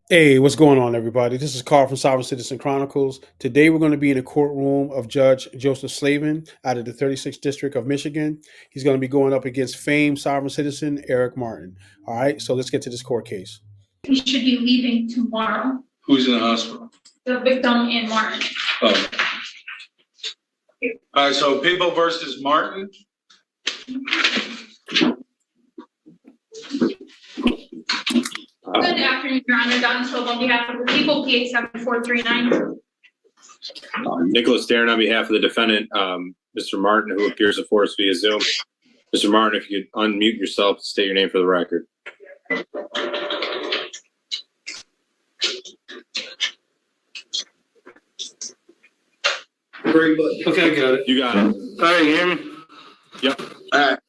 Hey, what's going on, everybody? This is Carl from Sovereign Citizen Chronicles. Today, we're going to be in the courtroom of Judge Joseph Slaven out of the 36th District of Michigan. He's going to be going up against famed sovereign citizen Eric Martin. All right, so let's get to this court case. He should be leaving tomorrow. Who's in the hospital? The victim and Martin. Oh. All right, so People versus Martin. Good afternoon, Your Honor. Don Silva on behalf of the People, PA 7439. Nicholas Darren on behalf of the defendant, Mr. Martin, who appears before us via Zoom. Mr. Martin, if you could unmute yourself, state your name for the record. Okay, I got it. You got it. All right, you hear me? Yep. All right.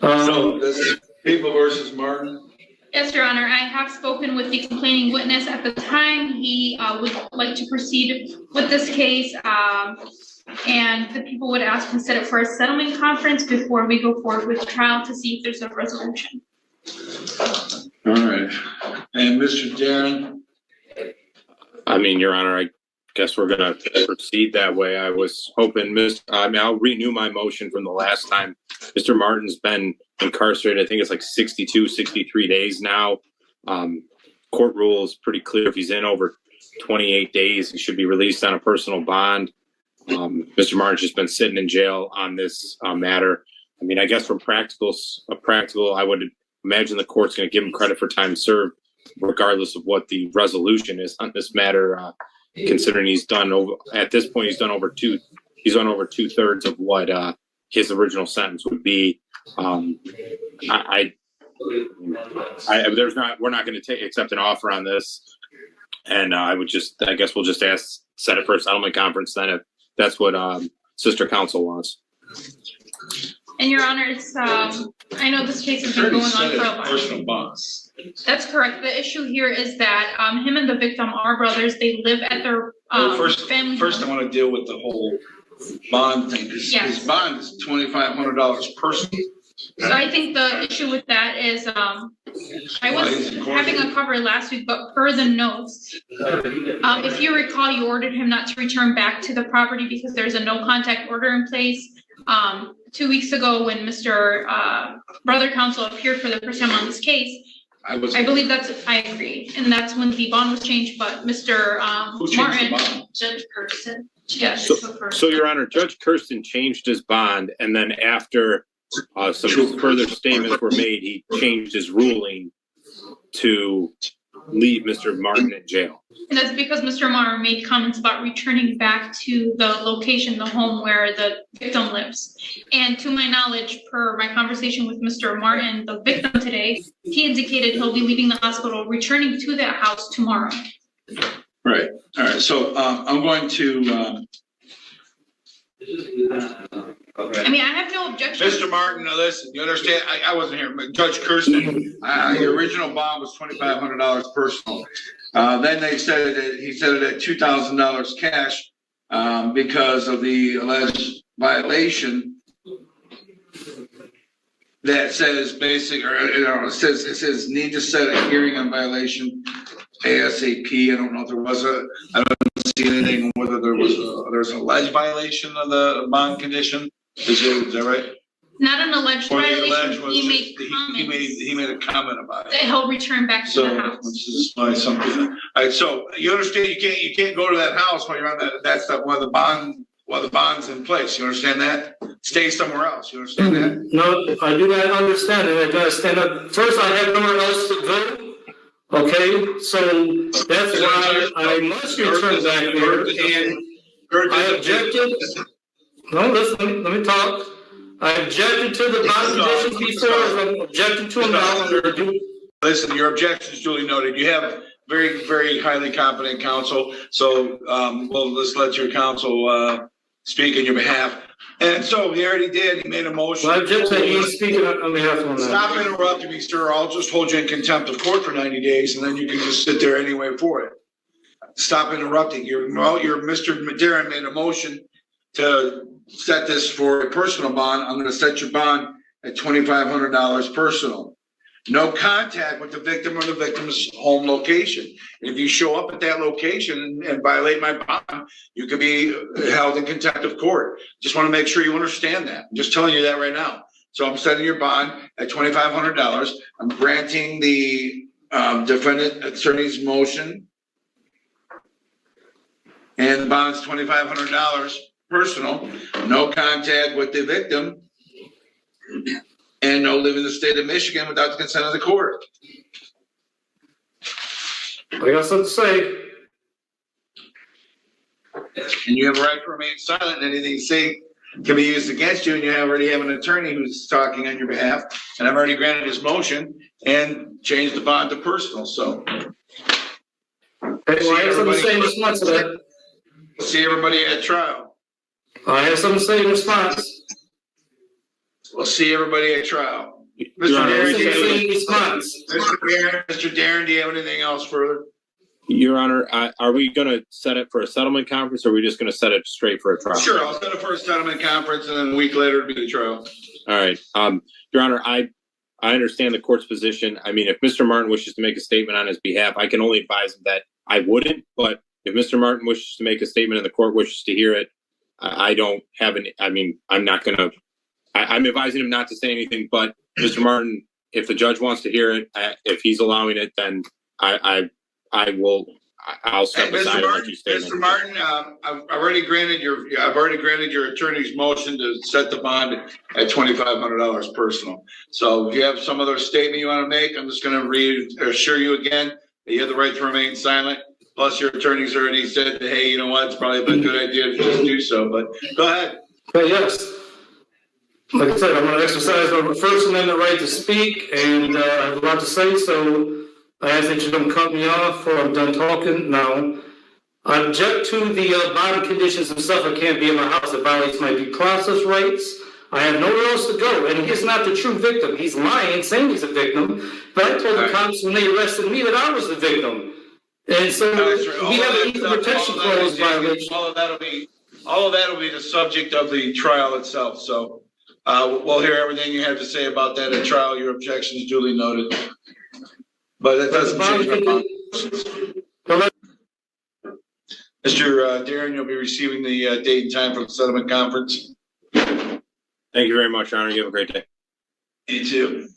So this is People versus Martin. Yes, Your Honor. I have spoken with the complaining witness at the time. He would like to proceed with this case, and the people would ask to set it for a settlement conference before we go forward with trial to see if there's a resolution. All right. And Mr. Darren? I mean, Your Honor, I guess we're going to proceed that way. I was hoping, I'll renew my motion from the last time. Mr. Martin's been incarcerated, I think it's like 62, 63 days now. Court rule is pretty clear. If he's in over 28 days, he should be released on a personal bond. Mr. Martin's just been sitting in jail on this matter. I mean, I guess from practical, I would imagine the court's going to give him credit for time served, regardless of what the resolution is on this matter. Considering he's done over, at this point, he's done over 2/3 of what his original sentence would be. We're not going to accept an offer on this, and I guess we'll just set it for a settlement conference then, if that's what sister counsel wants. And Your Honor, it's I know this case has been going on for a while. Personal bonds. That's correct. The issue here is that him and the victim are brothers. They live at their family. First, I want to deal with the whole bond thing. His bond is $2,500 personal. So I think the issue with that is I was having a cover last week, but per the notes, if you recall, you ordered him not to return back to the property because there's a no contact order in place. 2 weeks ago, when Mr. Brother Counsel appeared for the first time on this case, I believe I agree, and that's when the bond was changed. But Mr. Martin, Judge Kirsten, yes. So Your Honor, Judge Kirsten changed his bond, and then after some further statements were made, he changed his ruling to leave Mr. Martin in jail. And that's because Mr. Martin made comments about returning back to the location, the home where the victim lives. And to my knowledge, per my conversation with Mr. Martin, the victim today, he indicated he'll be leaving the hospital, returning to that house tomorrow. Right. All right. So I'm going to. I mean, I have no objection. Mr. Martin, now listen, you understand? I wasn't here, but Judge Kirsten, the original bond was $2,500 personal. Then he set it at $2,000 cash because of the alleged violation that says it says need to set a hearing on violation ASAP. I don't know if there was I don't see anything whether there's an alleged violation of the bond condition. Is that right? Not an alleged violation. He made comments. He made a comment about it. That he'll return back to the house. This is something. All right. So you understand you can't go to that house while you're on that. That's while the bond's in place. You understand that? Stay somewhere else. You understand that? No, I do not understand it. I gotta stand up. First, I have nowhere else to go. Okay, so that's why I must return back there, and I objected. No, listen, let me talk. I objected to the bond conditions before, I'm objecting to them now. Listen, your objection is duly noted. You have very, very highly competent counsel, so let's let your counsel speak on your behalf. And so he already did. He made a motion. Well, I object that he's speaking on behalf of that. Stop interrupting me, sir. I'll just hold you in contempt of court for 90 days, and then you can just sit there anyway for it. Stop interrupting. Your Mr. Madera made a motion to set this for a personal bond. I'm going to set your bond at $2,500 personal. no contact with the victim or the victim's home location. And if you show up at that location and violate my bond, you could be held in contempt of court. Just want to make sure you understand that. I'm just telling you that right now. So I'm setting your bond at $2,500. I'm granting the defendant attorney's motion. And the bond's $2,500 personal, no contact with the victim, and no live in the state of Michigan without the consent of the court. I got something to say. And you have a right to remain silent, and anything you say can be used against you, and you already have an attorney who's talking on your behalf, and I've already granted his motion and changed the bond to personal, so. Hey, well, I have something to say in response to that. See everybody at trial. I have something to say in response. We'll see everybody at trial. Mr. Your Honor, Darren, Something to say in response. Mr. Darren, do you have anything else further? Your Honor, are we going to set it for a settlement conference, or are we just going to set it straight for a trial? Sure, I'll set it for a settlement conference, and then a week later it'll be the trial. All right. Your Honor, I understand the court's position. I mean, if Mr. Martin wishes to make a statement on his behalf, I can only advise him that I wouldn't. But if Mr. Martin wishes to make a statement and the court wishes to hear it, I don't have an. I mean, I'm not going to. I'm advising him not to say anything. But Mr. Martin, if the judge wants to hear it, if he's allowing it, then I will. I'll step aside and let you stay. Mr. Martin, I've already granted your attorney's motion to set the bond at $2,500 personal. So if you have some other statement you want to make, I'm just going to reassure you again that you have the right to remain silent. Plus, your attorney's already said that, hey, you know what, it's probably a good idea to just do so. But go ahead. But yes, like I said, I'm going to exercise my First Amendment right to speak, and I have a lot to say, so I ask that you don't cut me off or I'm done talking now. I object to the bond conditions and stuff. I can't be in my house. It violates my due process rights. I have nowhere else to go, and he's not the true victim. He's lying, saying he's a victim, but I told the cops when they arrested me that I was the victim. And so we have an equal protection clause violation. All of that will be the subject of the trial itself. So we'll hear everything you have to say about that at trial. Your objections duly noted. But that doesn't change my bond. Mr. Darren, you'll be receiving the date and time for the settlement conference. Thank you very much, Your Honor. You have a great day. You too.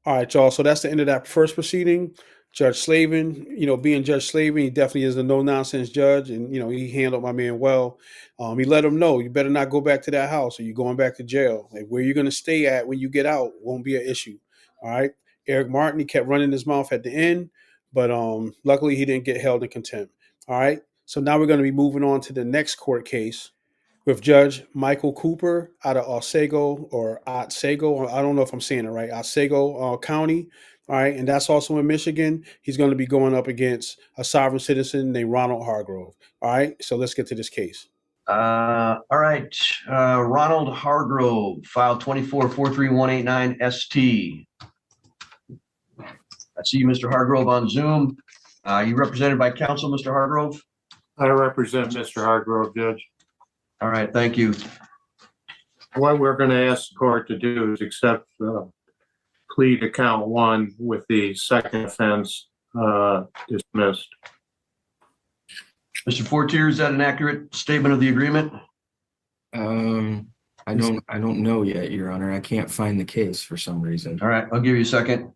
All right, y'all. So that's the end of that first proceeding. Judge Slaven, being Judge Slaven, he definitely is a no-nonsense judge, and, he handled my man well. He let him know, you better not go back to that house or you're going back to jail. Like, where you're going to stay at when you get out won't be an issue, all right? Eric Martin, he kept running his mouth at the end, but luckily he didn't get held in contempt, all right? So now we're going to be moving on to the next court case with Judge Michael Cooper out of Otsego, I don't know if I'm saying it right, Otsego County. All right, and that's also in Michigan. He's going to be going up against a sovereign citizen named Ronald Hargrove. All right, so let's get to this case. All right, Ronald Hargrove, file 2443189ST. I see you, Mr. Hargrove, on Zoom. You represented by counsel, Mr. Hargrove? I represent Mr. Hargrove, Judge. All right, thank you. What we're going to ask the court to do is accept plea to count one with the second offense dismissed. Mr. Fortier, is that an accurate statement of the agreement? I don't know yet, Your Honor. I can't find the case for some reason. All right, I'll give you a second.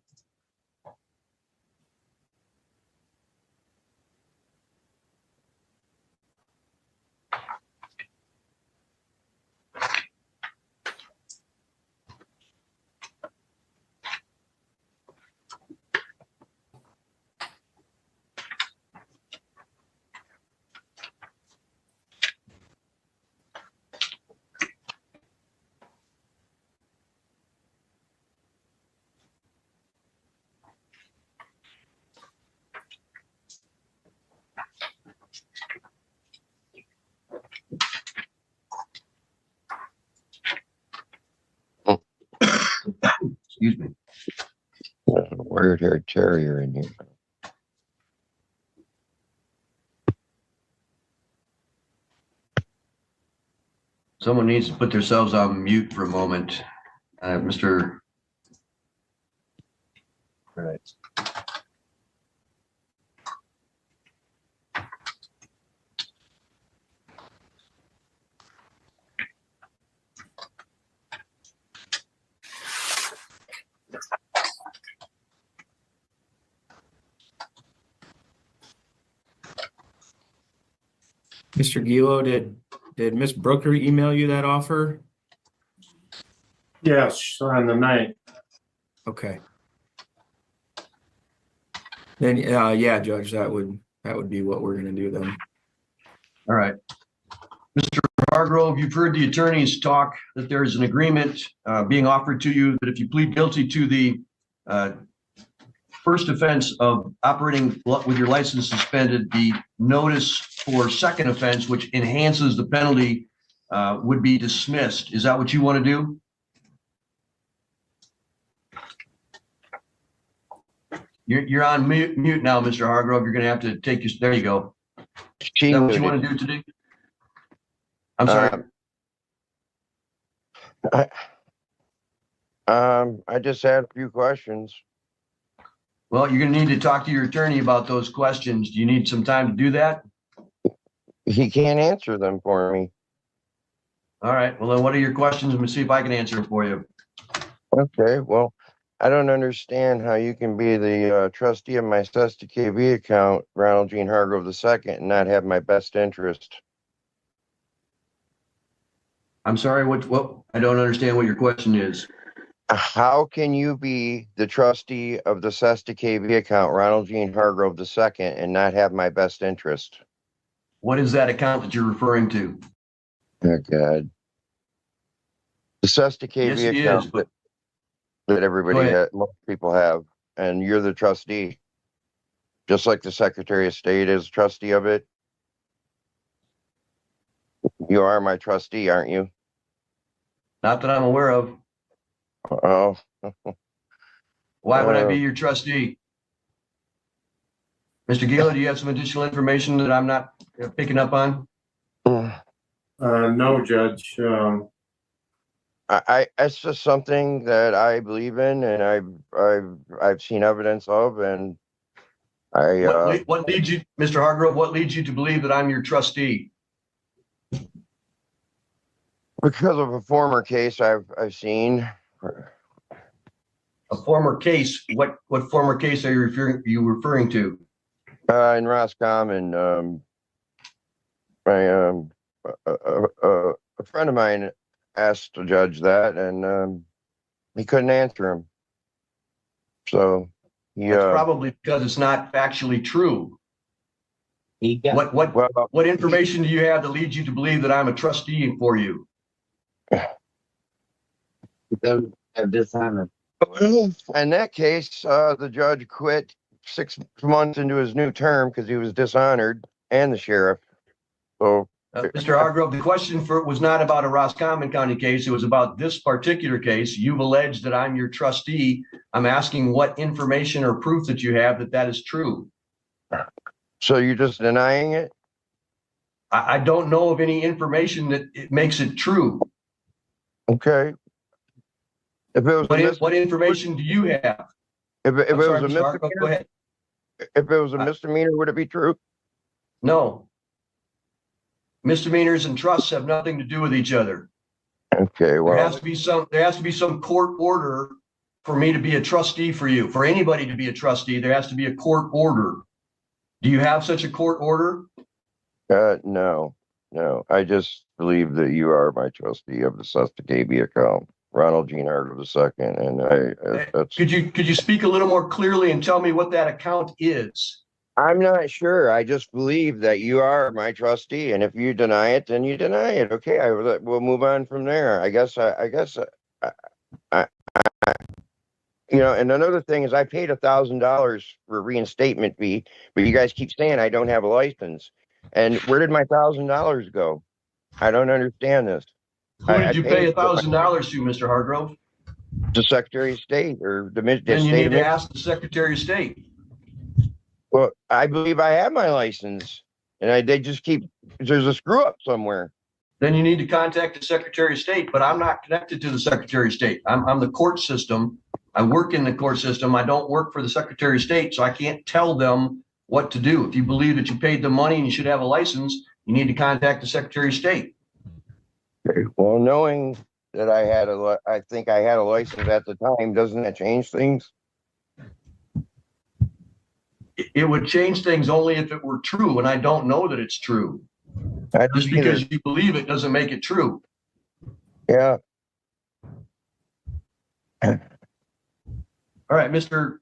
Excuse me. Weird-haired terrier in here. Someone needs to put themselves on mute for a moment. Mr. Right. Mr. Gilo, did Miss Brooker email you that offer? Yes, on the 9th. Okay. Then, yeah, Judge, that would be what we're gonna do then. All right. Mr. Hargrove, you've heard the attorneys talk that there's an agreement being offered to you that if you plead guilty to the first offense of operating with your license suspended, the notice for second offense, which enhances the penalty, would be dismissed. Is that what you want to do? You're on mute now, Mr. Hargrove. You're going to have to take your, there you go. Is that what you want to do today? I'm sorry. I just had a few questions. Well, you're going to need to talk to your attorney about those questions. Do you need some time to do that? He can't answer them for me. All right. Well, then what are your questions? Let me see if I can answer them for you. Okay, well, I don't understand how you can be the trustee of my Sesta KV account, Ronald Gene Hargrove II, and not have my best interest. I'm sorry, what? I don't understand what your question is. How can you be the trustee of the Sesta KV account, Ronald Gene Hargrove II, and not have my best interest? What is that account that you're referring to? Oh, God. The Sesta KV Yes, it account is, but that everybody, Go ahead. most people have, and you're the trustee. Just like the Secretary of State is trustee of it. You are my trustee, aren't you? not that I'm aware of. Oh, Why would I be your trustee? Mr. Gila, do you have some additional information that I'm not picking up on? No, Judge. it's just something that I believe in, and I've seen evidence of, and What leads you, Mr. Hargrove, what leads you to believe that I'm your trustee? because of a former case I've seen. A former case, what former case are you referring to? In Roscommon, a friend of mine asked the judge that, and he couldn't answer him. So That's probably because it's not factually true. well, What information do you have that leads you to believe that I'm a trustee for you? in that case, the judge quit 6 months into his new term because he was dishonored, and the sheriff. So, Mr. Hargrove, the question was not about a Roscommon County case. It was about this particular case. You've alleged that I'm your trustee. I'm asking what information or proof that you have that is true. so you're just denying it? I don't know of any information that it makes it true. Okay. If it was What information do you have? if it I'm was sorry, a Mr. Hargrove, go misdemeanor, ahead. if it was a misdemeanor, would it be true? No. Misdemeanors and trusts have nothing to do with each other. Okay, There well, has to be some court order for me to be a trustee for you. For anybody to be a trustee, there has to be a court order. Do you have such a court order? no. I just believe that you are my trustee of the Sesta KB account, Ronald Gene Hargrove II, and that's. Could you speak a little more clearly and tell me what that account is? I'm not sure. I just believe that you are my trustee, and if you deny it, then you deny it. Okay, we'll move on from there. I guess. You know, and another thing is, I paid $1,000 for a reinstatement fee, but you guys keep saying I don't have a license. And where did my $1,000 go? I don't understand this. Who did you pay $1,000 to, Mr. Hargrove? The Secretary of State or the Then you state need of to ask the Secretary of State. Well, I believe I have my license, and they just keep. There's a screw up somewhere. Then you need to contact the Secretary of State, but I'm not connected to the Secretary of State. I'm the court system, I work in the court system. I don't work for the Secretary of State, so I can't tell them what to do. If you believe that you paid the money and you should have a license, you need to contact the Secretary of State. Okay. Well, knowing that I think I had a license at the time, doesn't that change things? It would change things only if it were true, and I don't know that it's true. Just because you believe it doesn't make it true. Yeah. All right, Mr.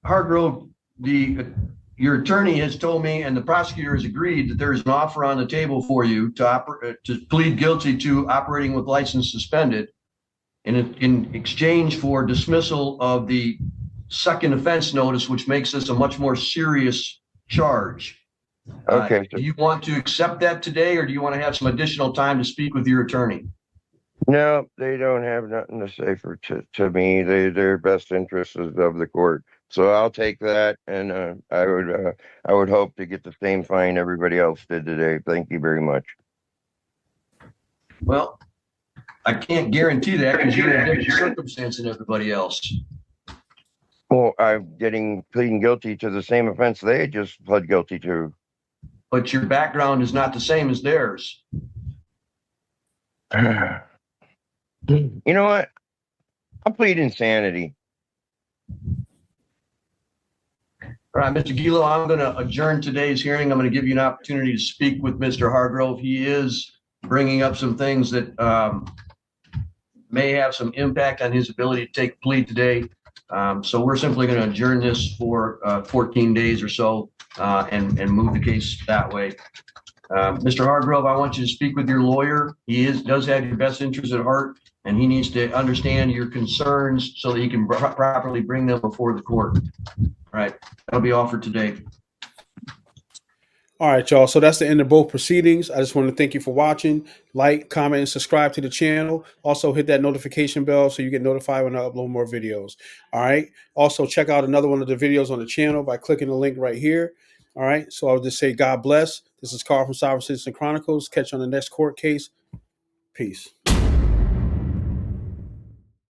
Hargrove, your attorney has told me, and the prosecutor has agreed, that there is an offer on the table for you to plead guilty to operating with license suspended in exchange for dismissal of the second offense notice, which makes this a much more serious charge. Okay. Do you want to accept that today, or do you want to have some additional time to speak with your attorney? No, they don't have nothing to say to me. Their best interest is of the court. So I'll take that, and I would hope to get the same fine everybody else did today. Thank you very much. Well, I can't guarantee that because you're in a different circumstance than everybody else. Well, I'm pleading guilty to the same offense they just pled guilty to. But your background is not the same as theirs. You know what? I'll plead insanity. All right, Mr. Gilo, I'm going to adjourn today's hearing. I'm going to give you an opportunity to speak with Mr. Hargrove. He is bringing up some things that may have some impact on his ability to take a plea today. So we're simply going to adjourn this for 14 days or so and move the case that way. Mr. Hargrove, I want you to speak with your lawyer. He does have your best interests at heart, and he needs to understand your concerns so that he can properly bring them before the court. All right, that'll be all for today. All right, y'all. So that's the end of both proceedings. I just want to thank you for watching. Like, comment, and subscribe to the channel. Also, hit that notification bell so you get notified when I upload more videos. All right. Also, check out another one of the videos on the channel by clicking the link right here. All right. So I'll just say God bless. This is Carl from Sovereign Citizen Chronicles. Catch you on the next court case. Peace.